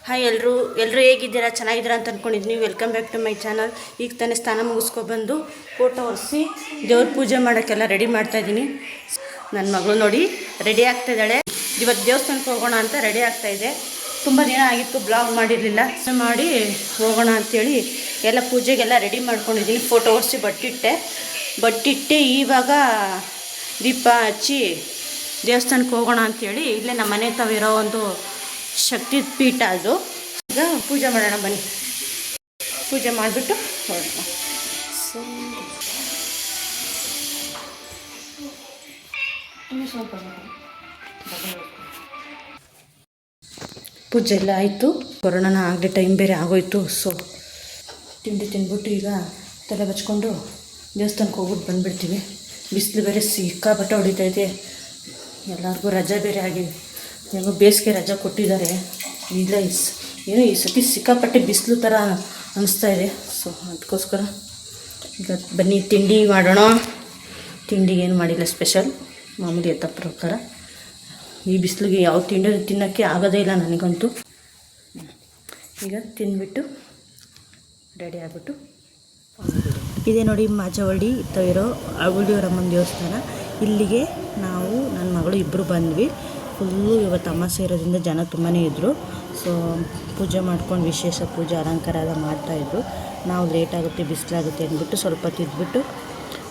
Hi ಎಲ್ಲರೂ ಹೇಗಿದ್ದೀರಾ? ಚೆನ್ನಾಗಿದ್ದೀರಾ ಅಂತ ಅಂದ್ಕೊಂಡಿದ್ದೀನಿ. Welcome back to my channel. ಈಗ ತಾನೇ ಸ್ನಾನ ಮುಗಿಸ್ಕೊಬಂದು ಫೋಟೋ ಒರೆಸಿ ದೇವ್ರ ಪೂಜೆ ಮಾಡೋಕ್ಕೆಲ್ಲ ರೆಡಿ ಮಾಡ್ತಾಯಿದ್ದೀನಿ. ನನ್ನ ಮಗಳು ನೋಡಿ ರೆಡಿ ಆಗ್ತಾಯಿದ್ದಾಳೆ. ಇವತ್ತು ದೇವಸ್ಥಾನಕ್ಕೆ ಹೋಗೋಣ ಅಂತ ರೆಡಿ ಆಗ್ತಾಯಿದ್ದೆ. ತುಂಬ ದಿನ ಆಗಿತ್ತು ಬ್ಲಾಗ್ ಮಾಡಿರಲಿಲ್ಲ. ಮಾಡಿ ಹೋಗೋಣ ಅಂಥೇಳಿ ಎಲ್ಲ ಪೂಜೆಗೆಲ್ಲ ರೆಡಿ ಮಾಡ್ಕೊಂಡಿದ್ದೀನಿ. ಫೋಟೋ ಒರೆಸಿ ಬಟ್ಟಿಟ್ಟೆ ಇವಾಗ ದೀಪ ಹಚ್ಚಿ ದೇವಸ್ಥಾನಕ್ಕೆ ಹೋಗೋಣ ಅಂಥೇಳಿ ಇಲ್ಲೇ ನಮ್ಮ ಮನೆ ತಾವಿರೋ ಒಂದು ಶಕ್ತಿ ಪೀಠ ಅದು. ಈಗ ಪೂಜೆ ಮಾಡೋಣ ಬನ್ನಿ. ಪೂಜೆ ಮಾಡಿಬಿಟ್ಟು ಹೊರಡೋಣ. ಪೂಜೆ ಎಲ್ಲ ಆಯಿತು. ಕೊರೋನಾನ ಆಗಲೇ ಟೈಮ್ ಬೇರೆ ಆಗೋಯ್ತು. ಸೊ ತಿಂಡಿ ತಿಂದ್ಬಿಟ್ಟು ಈಗ ತಲೆ ಬಚ್ಕೊಂಡು ದೇವಸ್ಥಾನಕ್ಕೆ ಹೋಗ್ಬಿಟ್ಟು ಬಂದುಬಿಡ್ತೀವಿ. ಬಿಸಿಲು ಬೇರೆ ಸಿಕ್ಕಾಪಟ್ಟೆ ಹೊಡಿತೈತೆ. ಎಲ್ಲರಿಗೂ ರಜೆ ಬೇರೆ ಆಗಿದೆ. ಹೆಂಗೋ ಬೇಸಿಗೆ ರಜೆ ಕೊಟ್ಟಿದ್ದಾರೆ. ಇಲ್ಲ ಏನೋ ಈ ಸತಿ ಸಿಕ್ಕಾಪಟ್ಟೆ ಬಿಸಿಲು ಥರ ಅನ್ನಿಸ್ತಾ ಇದೆ. ಸೊ ಅದಕ್ಕೋಸ್ಕರ ಈಗ ಬನ್ನಿ ತಿಂಡಿ ಮಾಡೋಣ. ತಿಂಡಿಗೆ ಏನು ಮಾಡಿಲ್ಲ ಸ್ಪೆಷಲ್, ಮಾಮೂಲಿ ಎತ್ತ ಪ್ರಕಾರ. ಈ ಬಿಸಿಲಿಗೆ ಯಾವ ತಿಂಡಿ ತಿನ್ನೋಕ್ಕೆ ಆಗೋದೇ ಇಲ್ಲ ನನಗಂತೂ. ಈಗ ತಿಂದ್ಬಿಟ್ಟು ರೆಡಿ ಆಗಿಬಿಟ್ಟು ಇದೇ ನೋಡಿ ಮಾಚವಳ್ಳಿ ಇರೋ ಅವಳಿಯವರಮ್ಮನ ದೇವಸ್ಥಾನ. ಇಲ್ಲಿಗೆ ನಾವು ನನ್ನ ಮಗಳು ಇಬ್ಬರು ಬಂದ್ವಿ. ಫುಲ್ಲು ಇವತ್ತು ಅಮಾವಾಸ್ಯೆ ಇರೋದ್ರಿಂದ ಜನ ತುಂಬಾ ಇದ್ದರು. ಸೊ ಪೂಜೆ ಮಾಡ್ಕೊಂಡು ವಿಶೇಷ ಪೂಜೆ ಅಲಂಕಾರ ಎಲ್ಲ ಮಾಡ್ತಾಯಿದ್ರು. ನಾವು ಲೇಟ್ ಆಗುತ್ತೆ ಬಿಸಿಲಾಗುತ್ತೆ ಅಂದ್ಬಿಟ್ಟು ಸ್ವಲ್ಪ ತಿದ್ಬಿಟ್ಟು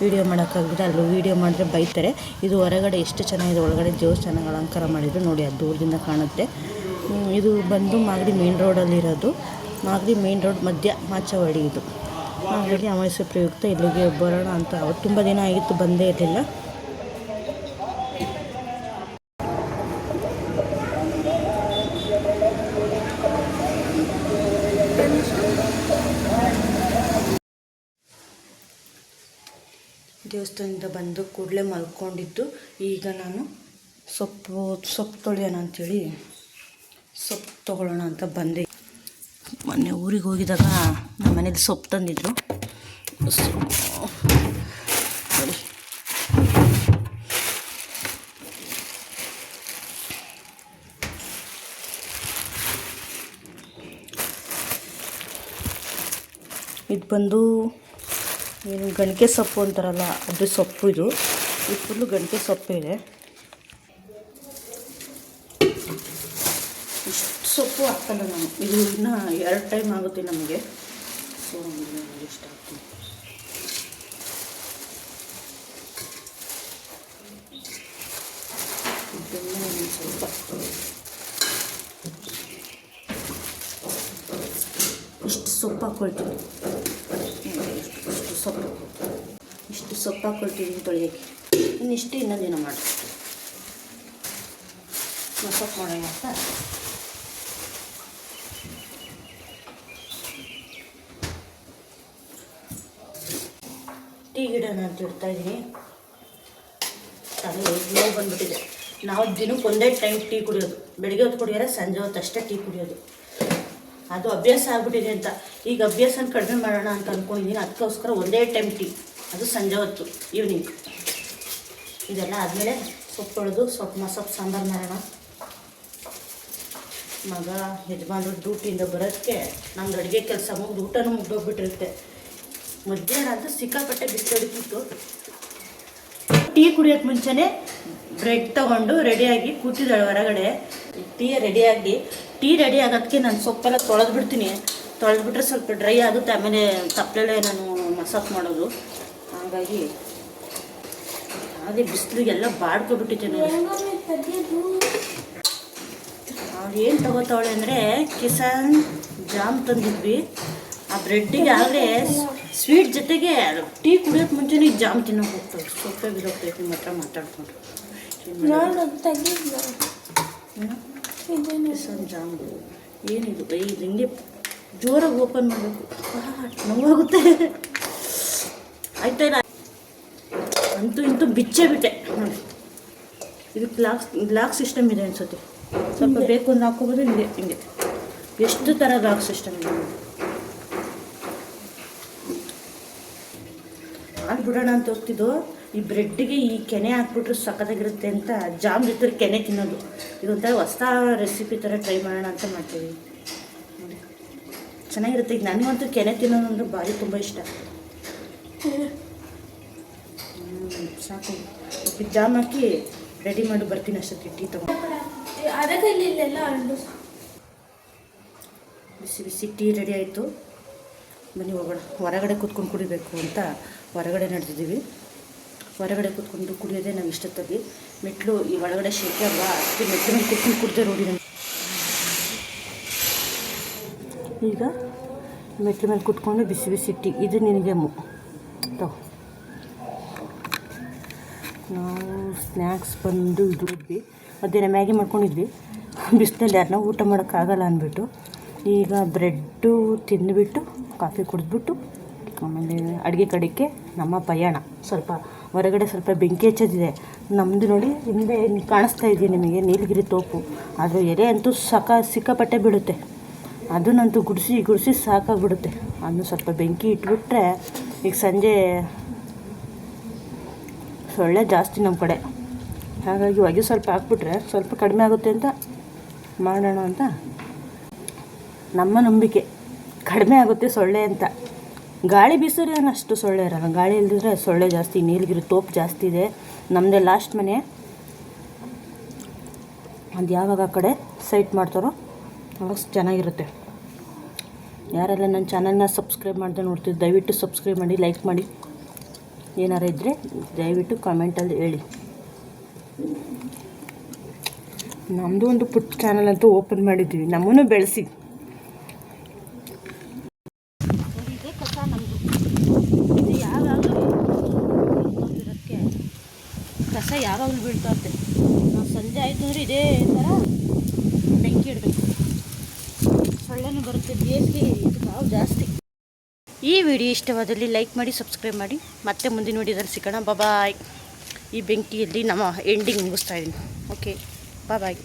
ವೀಡಿಯೋ ಮಾಡೋಕ್ಕಾಗಿದೆ. ಅಲ್ಲೂ ವೀಡಿಯೋ ಮಾಡಿದ್ರೆ ಬೈತಾರೆ. ಇದು ಹೊರಗಡೆ ಎಷ್ಟು ಚೆನ್ನಾಗಿದೆ, ಒಳಗಡೆ ದೇವಸ್ಥಾನ ಅಲಂಕಾರ ಮಾಡಿದ್ರು ನೋಡಿ, ಅದು ದೂರದಿಂದ ಕಾಣುತ್ತೆ. ಇದು ಬಂದು ಮಾಗಡಿ ಮೇನ್ ರೋಡಲ್ಲಿರೋದು. ಮಾಗಡಿ ಮೇನ್ ರೋಡ್ ಮಧ್ಯ ಮಾಚವಳ್ಳಿ ಇದು. ಹಾಗಾಗಿ ಅಮಾವಾಸ್ಯೆ ಪ್ರಯುಕ್ತ ಇಲ್ಲಿಗೆ ಬರೋಣ ಅಂತ. ಅವತ್ತು ತುಂಬ ದಿನ ಆಗಿತ್ತು ಬಂದೇ ಇರಲಿಲ್ಲ. ದೇವಸ್ಥಾನದಿಂದ ಬಂದು ಕೂಡಲೇ ಮಲ್ಕೊಂಡಿದ್ದು. ಈಗ ನಾನು ಸೊಪ್ಪು ತೊಳೆಯೋಣ ಅಂಥೇಳಿ ಸೊಪ್ಪು ತೊಗೊಳ್ಳೋಣ ಅಂತ ಬಂದೆ. ಮೊನ್ನೆ ಊರಿಗೆ ಹೋಗಿದಾಗ ನಮ್ಮ ಮನೇಲಿ ಸೊಪ್ಪು ತಂದಿದ್ರು. ಇದು ಬಂದು ಏನು ಗಣಿಕೆ ಸೊಪ್ಪು ಅಂತಾರಲ್ಲ, ಅದು ಸೊಪ್ಪು. ಇದು ಫುಲ್ಲು ಗಣಿಕೆ ಸೊಪ್ಪು ಇದೆ. ಇಷ್ಟು ಸೊಪ್ಪು ಹಾಕಲ್ಲ ನಾನು. ಇದು ಇನ್ನೂ 2 ಟೈಮ್ ಆಗುತ್ತೆ ನಮಗೆ. ಸೊ ಇಷ್ಟ ಆಗ್ತೀನಿ. ಇದನ್ನು ಸ್ವಲ್ಪ ಇಷ್ಟು ಸೊಪ್ಪು ಹಾಕ್ಕೊಳ್ತೀನಿ. ಇಷ್ಟು ಸೊಪ್ಪು ಹಾಕ್ಕೊಳ್ತೀನಿ ತೊಳೆಯೋಕ್ಕೆ. ಇನ್ನಿಷ್ಟು ಇನ್ನೊಂದಿನ ಮಾಡಿ ಸೊಪ್ಪು ಮಾಡೋಣ ಅಂತ. ಟೀ ಗಿಡನ ಅಂತ ಇಡ್ತಾಯಿದ್ದೀನಿ. ಅದು ನೋವು ಬಂದುಬಿಟ್ಟಿದೆ. ನಾವು ದಿನಕ್ಕೆ ಒಂದೇ ಟೈಮ್ ಟೀ ಕುಡಿಯೋದು. ಬೆಳಗ್ಗೆ ಹೊತ್ತು ಕುಡಿಯೋರೆ, ಸಂಜೆ ಹೊತ್ತು ಅಷ್ಟೇ ಟೀ ಕುಡಿಯೋದು. ಅದು ಅಭ್ಯಾಸ ಆಗ್ಬಿಟ್ಟಿದೆ ಅಂತ. ಈಗ ಅಭ್ಯಾಸನ ಕಡಿಮೆ ಮಾಡೋಣ ಅಂತ ಅಂದ್ಕೊಂಡಿದ್ದೀನಿ. ಅದಕ್ಕೋಸ್ಕರ ಒಂದೇ ಟೈಮ್ ಟೀ, ಅದು ಸಂಜೆ ಹೊತ್ತು ಈವ್ನಿಂಗ್. ಇದೆಲ್ಲ ಆದಮೇಲೆ ಸೊಪ್ಪು ತೊಳೆದು ಸೊಪ್ಪು ಸಾಂಬಾರು ಮಾಡೋಣ. ಮಗ ಯಜಮಾನ್ರು ಡ್ಯೂಟಿಯಿಂದ ಬರೋದಕ್ಕೆ ನಮ್ದು ಅಡುಗೆ ಕೆಲಸ ಮುಗಿದು ಊಟನೂ ಮುಗ್ದೋಗ್ಬಿಟ್ಟಿರುತ್ತೆ. ಮಧ್ಯಾಹ್ನ ಅಂತ ಸಿಕ್ಕಾಪಟ್ಟೆ ಬಿಸಿಲುಡಿತಿತ್ತು. ಟೀ ಕುಡಿಯೋಕ್ಕೆ ಮುಂಚೆನೇ ಬ್ರೆಡ್ ತೊಗೊಂಡು ರೆಡಿಯಾಗಿ ಕೂತಿದ್ದಾಳೆ ಹೊರಗಡೆ. ಟೀ ರೆಡಿ ಆಗೋದಕ್ಕೆ ನಾನು ಸೊಪ್ಪೆಲ್ಲ ತೊಳೆದ್ಬಿಡ್ತೀನಿ. ತೊಳೆದ್ಬಿಟ್ರೆ ಸ್ವಲ್ಪ ಡ್ರೈ ಆಗುತ್ತೆ. ಆಮೇಲೆ ತಪ್ಪಲೆಲ್ಲೇ ನಾನು ಮಸಾಪ್ ಮಾಡೋದು. ಹಾಗಾಗಿ ಅದೇ ಬಿಸಿಲಿಗೆಲ್ಲ ಬಾಡ್ಕೊಬಿಟ್ಟಿದ್ದೆ ನೋಡಿ. ಅವ್ರು ಏನು ತಗೋತಾವಳೆ ಅಂದರೆ ಕಿಸಾನ್ ಜಾಮ್ ತಂದಿದ್ವಿ. ಆ ಬ್ರೆಡ್ಡಿಗೆ ಆಗಲೇ ಸ್ವೀಟ್ ಜೊತೆಗೆ ಟೀ ಕುಡಿಯೋಕ್ಕೆ ಮುಂಚೆನೇ ಜಾಮ್ ತಿನ್ನೋಕೆ ಹೋಗ್ತದೆ. ಸೊಪ್ಪೆ ಬಿದ್ದೋಗ್ತೈತೆ ನಿಮ್ಮ ಹತ್ರ ಮಾತಾಡ್ಕೊಂಡು. ಕಿಸಾನ್ ಜಾಮ್ ಏನಿದು ಇದು ಹಿಂಗೆ ಜೋರಾಗಿ ಓಪನ್ ಮಾಡಬೇಕು. ನೋವಾಗುತ್ತೆ. ಆಯ್ತಾ? ಅಂತೂ ಇಂತೂ ಬಿಚ್ಚೇ ಬಿಟ್ಟೆ ನೋಡಿ. ಇದು ಲಾಕ್ ಸಿಸ್ಟಮ್ ಇದೆ ಅನ್ಸುತ್ತೆ. ಸ್ವಲ್ಪ ಬೇಕು ಅಂತ ಹಾಕೋಬೋದು. ಹಿಂಗೆ ಎಷ್ಟು ಥರ ಲಾಕ್ ಸಿಸ್ಟಮ್ ಇದೆ. ಬಿಡೋಣ ಅಂತ ಹೋಗ್ತಿದ್ದು. ಈ ಬ್ರೆಡ್ಡಿಗೆ ಈ ಕೆನೆ ಹಾಕ್ಬಿಟ್ರೆ ಸಖತ್ತಾಗಿರುತ್ತೆ ಅಂತ ಜಾಮ್ ಜೊತೆ ಕೆನೆ ತಿನ್ನೋದು. ಇದೊಂಥರ ಹೊಸ ರೆಸಿಪಿ ಥರ ಟ್ರೈ ಮಾಡೋಣ ಅಂತ ಮಾಡ್ತೀವಿ. ನೋಡಿ ಚೆನ್ನಾಗಿರುತ್ತೆ. ಈಗ ನನಗಂತೂ ಕೆನೆ ತಿನ್ನೋದು ಅಂದರೆ ಭಾರಿ ತುಂಬ ಇಷ್ಟ. ಸಾಕು ಜಾಮ್ ಹಾಕಿ ರೆಡಿ ಮಾಡಿ ಬರ್ತೀನಿ ಅಷ್ಟೊತ್ತಿಗೆ ಟೀ ತಗೊಂಡು. ಬಿಸಿ ಬಿಸಿ ಟೀ ರೆಡಿ ಆಯಿತು. ಬನ್ನಿ ಹೋಗೋಣ. ಹೊರಗಡೆ ಕೂತ್ಕೊಂಡು ಕುಡಿಬೇಕು ಅಂತ ಹೊರಗಡೆ ನಡೆದಿದ್ದೀವಿ. ಹೊರಗಡೆ ಕೂತ್ಕೊಂಡು ಕುಡಿಯೋದೇ ನಾವು ಇಷ್ಟೊತ್ತಾಗಿ. ಮೆಟ್ಲು ಈ ಒಳಗಡೆ ಶೇಕೆ ಅಲ್ವಾ, ಅದಕ್ಕೆ ಮೆಟ್ಲು ಮೇಲೆ ಕೂತ್ಕೊಂಡು ಕುಡಿದೇ ನೋಡಿ. ಈಗ ಮೆಟ್ಲು ಮೇಲೆ ಕೂತ್ಕೊಂಡು ಬಿಸಿ ಬಿಸಿ ಟೀ. ಇದು ನಿನಗೆ ತಗೋ. ನಾವು ಸ್ನ್ಯಾಕ್ಸ್ ಬಂದು ಇದ್ವಿ, ಮಧ್ಯಾಹ್ನ ಮ್ಯಾಗಿ ಮಾಡ್ಕೊಂಡಿದ್ವಿ. ಬಿಸಿಲಲ್ಲಿ ಯಾರನ್ನ ಊಟ ಮಾಡೋಕ್ಕಾಗಲ್ಲ ಅಂದ್ಬಿಟ್ಟು ಈಗ ಬ್ರೆಡ್ಡು ತಿಂದುಬಿಟ್ಟು ಕಾಫಿ ಕುಡಿದ್ಬಿಟ್ಟು ಆಮೇಲೆ ಅಡುಗೆ ಕಡೆಗೆ ನಮ್ಮ ಪಯಣ. ಸ್ವಲ್ಪ ಹೊರಗಡೆ ಸ್ವಲ್ಪ ಬೆಂಕಿ ಹಚ್ಚೋದಿದೆ ನಮ್ಮದು. ನೋಡಿ ಹಿಂದೆ ಕಾಣಿಸ್ತಾ ಇದೆಯಾ ನಿಮಗೆ ನೀಲಗಿರಿ ತೋಪು. ಅದು ಎಲೆ ಅಂತೂ ಸಿಕ್ಕಾಪಟ್ಟೆ ಬೀಳುತ್ತೆ. ಅದನ್ನಂತೂ ಗುಡಿಸಿ ಸಾಕಾಗ್ಬಿಡುತ್ತೆ. ಅದನ್ನು ಸ್ವಲ್ಪ ಬೆಂಕಿ ಇಟ್ಬಿಟ್ರೆ, ಈಗ ಸಂಜೆ ಸೊಳ್ಳೆ ಜಾಸ್ತಿ ನಮ್ಮ ಕಡೆ, ಹಾಗಾಗಿ ಹೊಗೆ ಸ್ವಲ್ಪ ಹಾಕ್ಬಿಟ್ರೆ ಸ್ವಲ್ಪ ಕಡಿಮೆ ಆಗುತ್ತೆ ಅಂತ ಮಾಡೋಣ ಅಂತ ನಮ್ಮ ನಂಬಿಕೆ. ಕಡಿಮೆ ಆಗುತ್ತೆ ಸೊಳ್ಳೆ ಅಂತ. ಗಾಳಿ ಬೀಸಿದ್ರೆ ಅಷ್ಟು ಸೊಳ್ಳೆ ಇರೋಲ್ಲ, ಗಾಳಿ ಇಲ್ದಿದ್ರೆ ಸೊಳ್ಳೆ ಜಾಸ್ತಿ. ನೀಲಗಿರಿ ತೋಪು ಜಾಸ್ತಿ ಇದೆ. ನಮ್ಮದೇ ಲಾಸ್ಟ್ ಮನೆ. ಅದು ಯಾವಾಗ ಆ ಕಡೆ ಸೈಟ್ ಮಾಡ್ತಾರೋ ಅವಾಗ ಚೆನ್ನಾಗಿರುತ್ತೆ. ಯಾರೆಲ್ಲ ನನ್ನ ಚಾನಲ್ನ ಸಬ್ಸ್ಕ್ರೈಬ್ ಮಾಡಿದೆ ನೋಡ್ತೀವಿ, ದಯವಿಟ್ಟು ಸಬ್ಸ್ಕ್ರೈಬ್ ಮಾಡಿ, ಲೈಕ್ ಮಾಡಿ. ಏನಾರ ಇದ್ದರೆ ದಯವಿಟ್ಟು ಕಾಮೆಂಟಲ್ಲಿ ಹೇಳಿ. ನಮ್ಮದು ಒಂದು ಪುಟ್ಟ ಚಾನಲ್ ಅಂತೂ ಓಪನ್ ಮಾಡಿದ್ವಿ, ನಮ್ಮನ್ನು ಬೆಳೆಸಿ. ಇದೇ ಕಸ ನಮ್ಮದು. ಇದು ಯಾವಾಗಲೂ ಇರೋಕ್ಕೆ ಕಸ ಯಾವಾಗಲೂ ಬೀಳ್ತಾ ಇರುತ್ತೆ. ನಾವು ಸಂಜೆ ಆಯಿತು ಅಂದರೆ ಇದೇ ಥರ ಬೆಂಕಿ ಇಡಬೇಕು. ಸೊಳ್ಳೆನೂ ಬರುತ್ತೆ. ಬೇಸಿಗೆ ಇದು ನಾವು ಜಾಸ್ತಿ. ಈ ವಿಡಿಯೋ ಇಷ್ಟವಾದಲ್ಲಿ ಲೈಕ್ ಮಾಡಿ, ಸಬ್ಸ್ಕ್ರೈಬ್ ಮಾಡಿ. ಮತ್ತೆ ಮುಂದಿನ ವಿಡಿಯೋದಲ್ಲಿ ಸಿಗೋಣ. ಬಾಯ್. ಈ ಬೆಂಕಿಯಲ್ಲಿ ನಮ್ಮ ಎಂಡಿಂಗ್ ಮುಗಿಸ್ತಾ ಇದ್ದೀನಿ. ಓಕೆ, ಬಾಯ್.